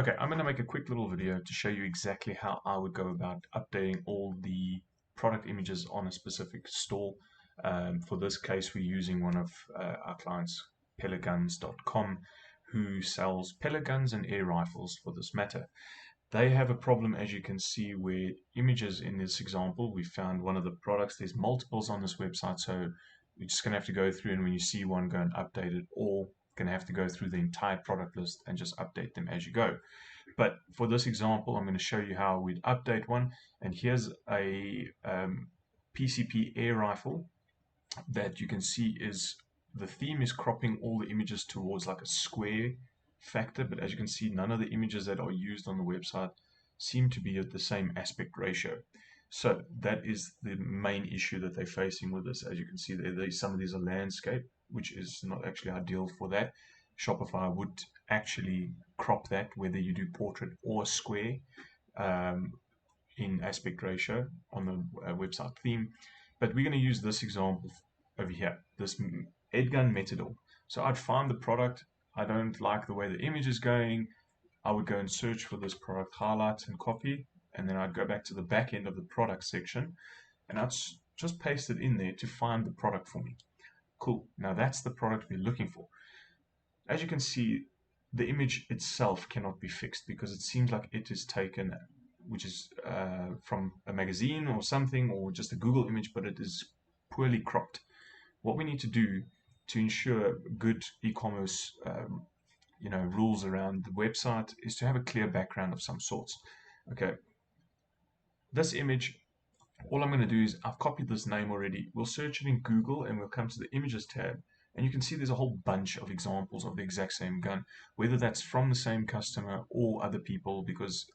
Okay, I'm going to make a quick little video to show you exactly how I would go about updating all the product images on a specific store. For this case, we're using one of our clients, pelletguns.com, who sells pellet guns and air rifles for this matter. They have a problem, as you can see, where images in this example, we found one of the products, there's multiples on this website, so you're just going to have to go through, and when you see one, go and update it, or going to have to go through the entire product list and just update them as you go. But for this example, I'm going to show you how we'd update one. And here's a PCP air rifle that you can see is the theme is cropping all the images towards like a square factor. But as you can see, none of the images that are used on the website seem to be at the same aspect ratio. So that is the main issue that they're facing with this. As you can see, some of these are landscape, which is not actually ideal for that. Shopify would actually crop that, whether you do portrait or square, in aspect ratio on the website theme. But we're going to use this example over here, this Edgun Metador. So I'd find the product. I don't like the way the image is going. I would go and search for this product, highlight and copy, and then I'd go back to the back end of the product section, and I'd just paste it in there to find the product for me. Cool. Now that's the product we're looking for. As you can see, the image itself cannot be fixed because it seems like it is taken, which is from a magazine or something, or just a Google image, but it is poorly cropped. What we need to do to ensure good e-commerce rules around the website is to have a clear background of some sorts. Okay, this image, all I'm going to do is I've copied this name already. We'll search it in Google and we'll come to the images tab, and you can see there's a whole bunch of examples of the exact same gun, whether that's from the same customer or other people, because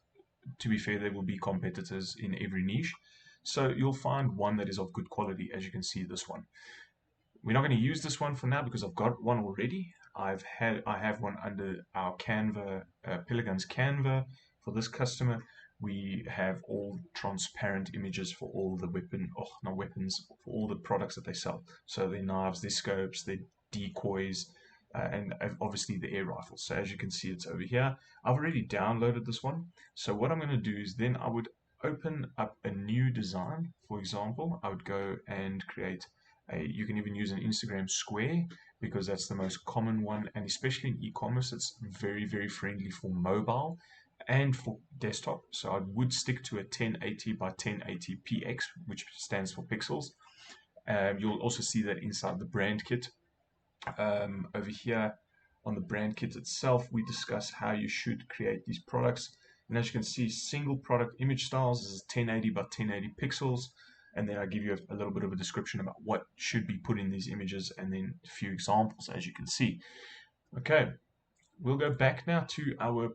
to be fair, there will be competitors in every niche. So you'll find one that is of good quality. As you can see, this one. We're not going to use this one for now because I've got one already. I have one under our Canva, Pellet Guns Canva. For this customer, we have all transparent images for all the not weapons, for all the products that they sell. So their knives, their scopes, their decoys, and obviously the air rifles. So as you can see, it's over here. I've already downloaded this one. So what I'm going to do is then I would open up a new design. For example, I would go and create you can even use an Instagram square because that's the most common one, and especially in e-commerce, it's very, very friendly for mobile and for desktop. So I would stick to a 1080 by 1080 px, which stands for pixels. You'll also see that inside the brand kit. Over here on the brand kit itself, we discuss how you should create these products. And as you can see, single product image styles is 1080 by 1080 pixels. And then I give you a little bit of a description about what should be put in these images, and then a few examples, as you can see. Okay, we'll go back now to our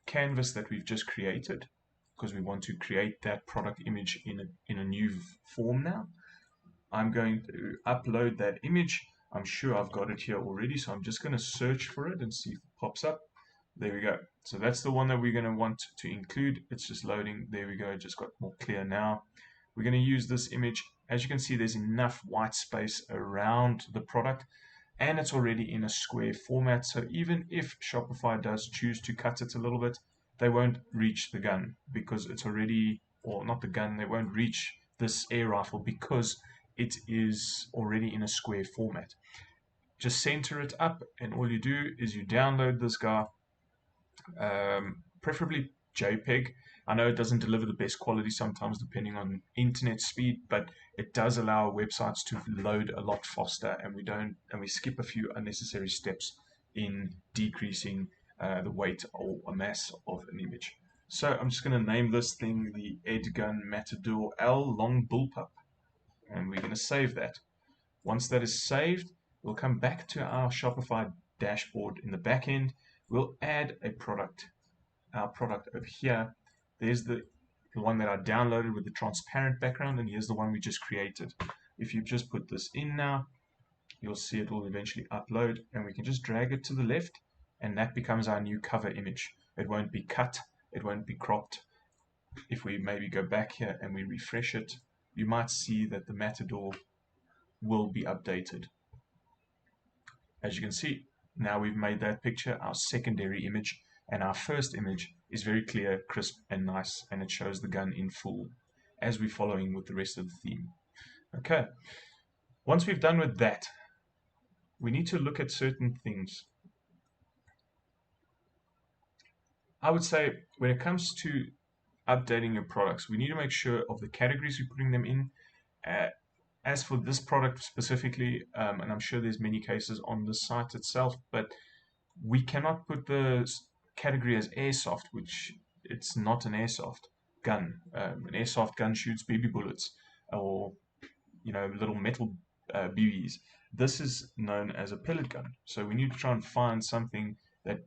canvas that we've just created, because we want to create that product image in a new form now. I'm going to upload that image. I'm sure I've got it here already, so I'm just going to search for it and see if it pops up. There we go. So that's the one that we're going to want to include. It's just loading. There we go. It just got more clear now. We're going to use this image. As you can see, there's enough white space around the product, and it's already in a square format. So even if Shopify does choose to cut it a little bit, they won't reach the gun because it's already, or not the gun, they won't reach this air rifle because it is already in a square format. Just center it up, and all you do is you download this guy, preferably JPEG. I know it doesn't deliver the best quality sometimes depending on internet speed, but it does allow websites to load a lot faster, and we skip a few unnecessary steps in decreasing the weight or a mass of an image. So I'm just going to name this thing the Edgun Matador L Long Bullpup, and we're going to save that. Once that is saved, we'll come back to our Shopify dashboard in the back end. We'll add a product, our product over here. There's the one that I downloaded with the transparent background, and here's the one we just created. If you just put this in now, you'll see it will eventually upload, and we can just drag it to the left, and that becomes our new cover image. It won't be cut, it won't be cropped. If we maybe go back here and we refresh it, you might see that the Matador will be updated. As you can see, now we've made that picture our secondary image, And our first image is very clear, crisp, and nice, and it shows the gun in full as we're following with the rest of the theme. Okay, once we've done with that, we need to look at certain things. I would say when it comes to updating your products, we need to make sure of the categories we're putting them in. Uh, as for this product specifically, and I'm sure there's many cases on the site itself, but we cannot put the category as airsoft, which it's not an airsoft gun. An airsoft gun shoots baby bullets or little metal BBs. This is known as a pellet gun. So we need to try and find something that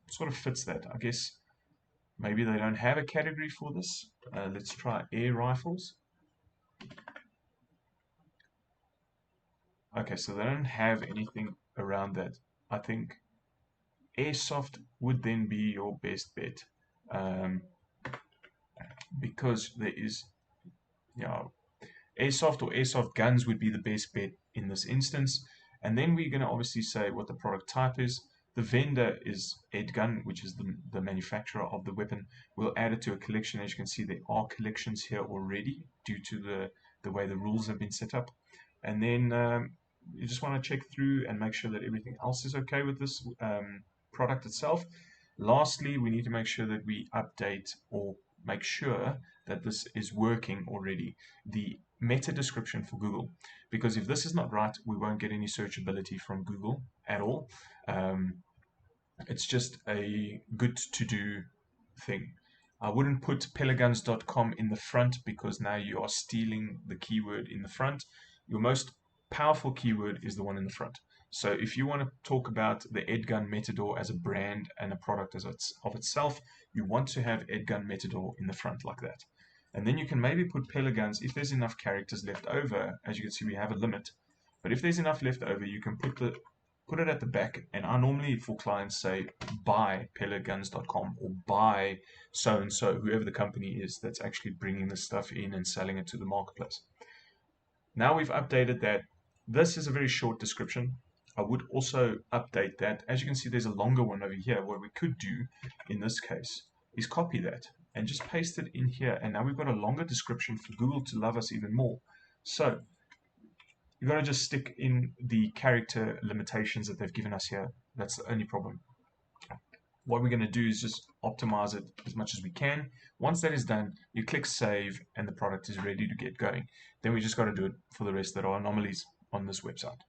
sort of fits that. I guess maybe they don't have a category for this. Let's try air rifles. Okay, so they don't have anything around that. I think airsoft would then be your best bet, because there is, airsoft or airsoft guns would be the best bet in this instance. And then we're going to obviously say what the product type is. The vendor is Edgun, which is the manufacturer of the weapon. We'll add it to a collection. As you can see, there are collections here already due to the way the rules have been set up. And then you just want to check through and make sure that everything else is okay with this product itself. Lastly, we need to make sure that we update or make sure that this is working already, the meta description for Google, because if this is not right, we won't get any searchability from Google at all. It's just a good to do thing. I wouldn't put pelaguns.com in the front because now you are stealing the keyword in the front. Your most powerful keyword is the one in the front. So if you want to talk about the Edgun Metador as a brand and a product of itself, you want to have Edgun Metador in the front like that. And then you can maybe put Pelaguns if there's enough characters left over. As you can see, we have a limit. But if there's enough left over, you can put it at the back. And I normally, for clients, say buy pelaguns.com or buy so-and-so, whoever the company is that's actually bringing this stuff in and selling it to the marketplace. Now we've updated that. This is a very short description. I would also update that. As you can see, there's a longer one over here. What we could do in this case is copy that and just paste it in here. And now we've got a longer description for Google to love us even more. So you've got to just stick in the character limitations that they've given us here. That's the only problem. What we're going to do is just optimize it as much as we can. Once that is done, you click save and the product is ready to get going. Then we just got to do it for the rest that are anomalies on this website.